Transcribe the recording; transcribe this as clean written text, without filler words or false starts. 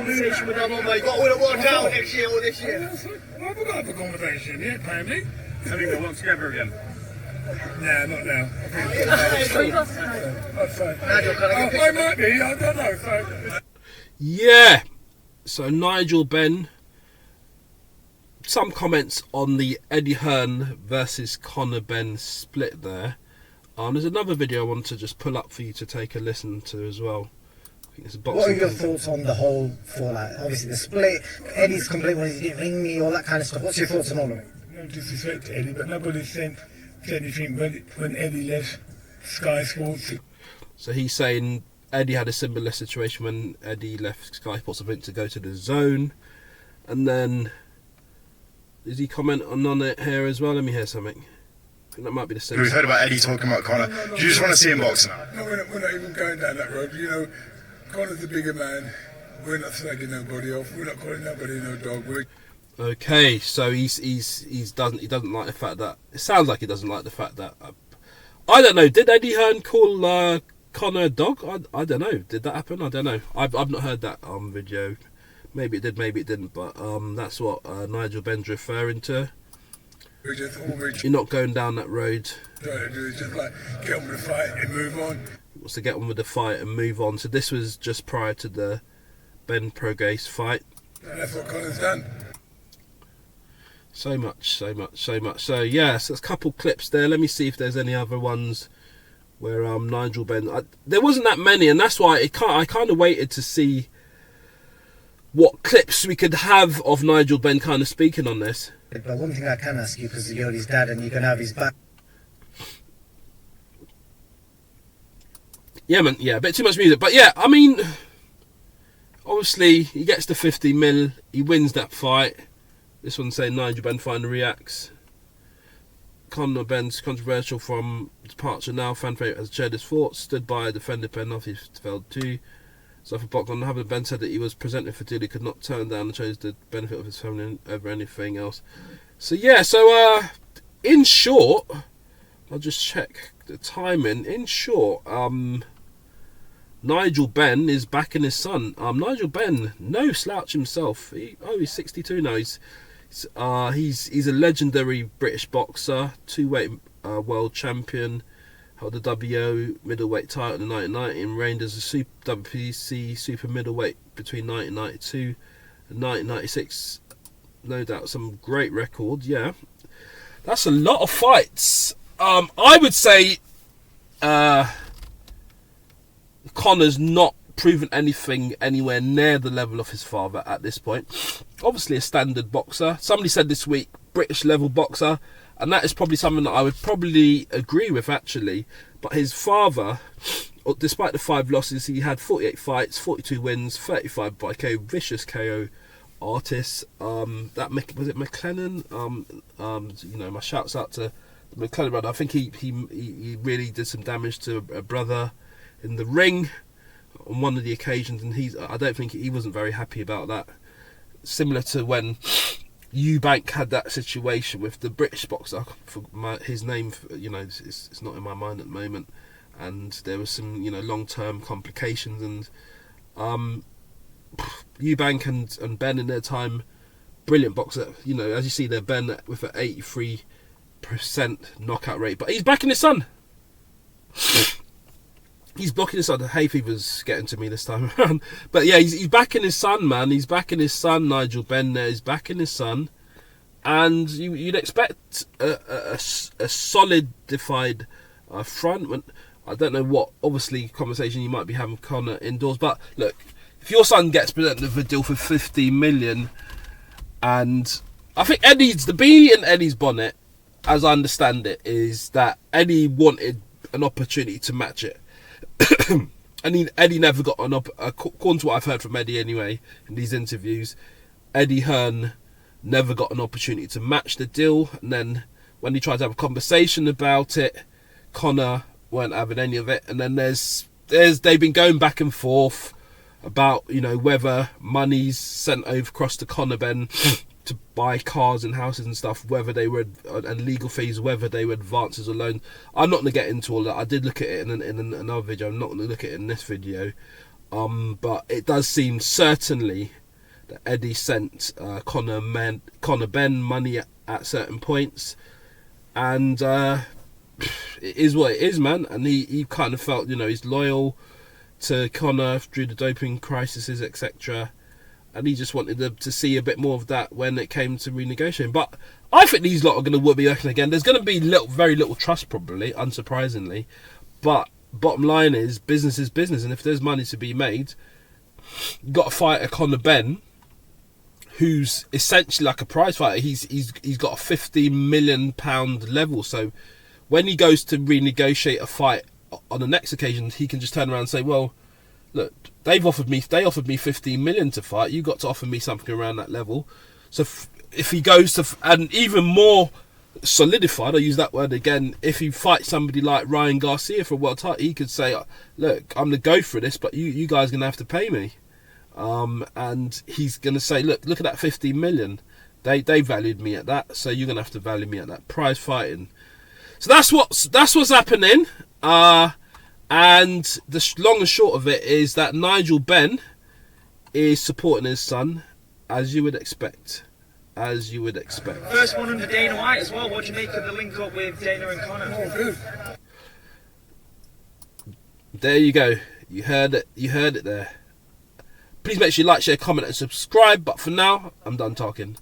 conversation with them. Oh my God, we'll work out next year or this year. Well, we're going to have a conversation, yeah, paying me. I think they work together again. Nah, not now. That's fine. Nigel, can I get I might be, I don't know. So. Yeah. So Nigel, Benn. Some comments on the Eddie Hearn versus Conor Benn split there. There's another video I want to just pull up for you to take a listen to as well. I think it's a boxing. What are your thoughts on the whole fallout? Obviously the split, Eddie's complaint when he didn't ring me, all that kind of stuff. What's your thoughts on all of it? No disrespect to Eddie, but nobody said anything when Eddie left Sky Sports. So he's saying Eddie had a similar situation when Eddie left Sky Sports, I think, to go to the Zone. And then, does he comment on it here as well? Let me hear something. I think that might be the same. We've heard about Eddie talking about Conor. Do you just want to see him box now? No, we're not even going down that road. You know, Conor's a bigger man. We're not slagging nobody off. We're not calling nobody no dog. Okay, so he doesn't like the fact that, it sounds like he doesn't like the fact that I don't know. Did Eddie Hearn call Conor a dog? I don't know. Did that happen? I don't know. I've not heard that video. Maybe it did, maybe it didn't. But that's what Nigel Benn's referring to. You're not going down that road. Trying to do is just like get on with the fight and move on. He wants to get on with the fight and move on. So this was just prior to the Benn Progace fight. And that's what Conor's done. So much. So yes, there's a couple clips there. Let me see if there's any other ones where Nigel Benn. There wasn't that many, and that's why I kind of waited to see what clips we could have of Nigel Benn kind of speaking on this. But one thing I can ask you, because you're his dad and you can have his back. Yeah, man. Yeah, a bit too much music, but yeah, I mean, obviously he gets the 50 mil. He wins that fight. This one's saying Nigel Benn finally reacts. Conor Benn's controversial from departure now. Fan favourite has shared his thoughts. Stood by, defended Benn off. He failed too. Zuffa blocked on having Benn said that he was presented for deal. He could not turn down and chose the benefit of his family over anything else. So yeah, in short, I'll just check the timing. In short, Nigel Benn is backing his son. Nigel Benn, no slouch himself. He's 62 now. He's a legendary British boxer, two-weight world champion, held the WO middleweight title in 1990 and reigned as a WPC super middleweight between 1992 and 1996. No doubt some great records. Yeah, that's a lot of fights. I would say Conor's not proven anything anywhere near the level of his father at this point. Obviously a standard boxer. Somebody said this week, British level boxer, and that is probably something that I would probably agree with actually. But his father, despite the 5 losses, he had 48 fights, 42 wins, 35 by KO, vicious KO artists. Was it McLennan? You know, my shouts out to the McLennan brother. I think he really did some damage to a brother in the ring on one of the occasions, and I don't think he wasn't very happy about that. Similar to when Eubank had that situation with the British boxer. His name, you know, it's not in my mind at the moment, and there was some, you know, long-term complications, and Eubank and Benn in their time, brilliant boxer. You know, as you see there, Benn with an 83% knockout rate, but he's backing his son. He's blocking his son. The hay fever's getting to me this time around. But yeah, he's backing his son, man. He's backing his son, Nigel Benn there. He's backing his son. And you'd expect a solidified front. I don't know what, obviously, conversation you might be having with Conor indoors. But look, if your son gets presented with a deal for 50 million, and I think the bee in Eddie's bonnet, as I understand it, is that Eddie wanted an opportunity to match it. And Eddie never got according to what I've heard from Eddie anyway in these interviews, Eddie Hearn never got an opportunity to match the deal, and then when he tried to have a conversation about it, Conor weren't having any of it, and then they've been going back and forth about, you know, whether money's sent over across to Conor Benn to buy cars and houses and stuff, whether they were, and legal fees, whether they were advances or loans. I'm not going to get into all that. I did look at it in another video. I'm not going to look at it in this video. But it does seem certainly that Eddie sent Conor Benn money at certain points, and it is what it is, man. And he kind of felt, you know, he's loyal to Conor through the doping crises, etc. And he just wanted to see a bit more of that when it came to renegotiating. But I think these lot are going to be working again. There's going to be very little trust, probably, unsurprisingly. But bottom line is business, and if there's money to be made, you've got to fight a Conor Benn, who's essentially like a prize fighter. He's got a £50 million level. So when he goes to renegotiate a fight on the next occasion, he can just turn around and say, well, look, they offered me 15 million to fight. You got to offer me something around that level. So if he goes to, and even more solidified, I'll use that word again, if he fights somebody like Ryan Garcia for a world title, he could say, look, I'm gonna go for this, but you guys are gonna have to pay me. And he's gonna say, look at that 15 million. They valued me at that, so you're gonna have to value me at that. Prize fighting. So that's what's happening. And the long and short of it is that Nigel Benn is supporting his son, as you would expect. First one under Dana White as well. What do you make of the link up with Dana and Conor? Oh, good. There you go. You heard it there. Please make sure you like, share, comment and subscribe. But for now, I'm done talking.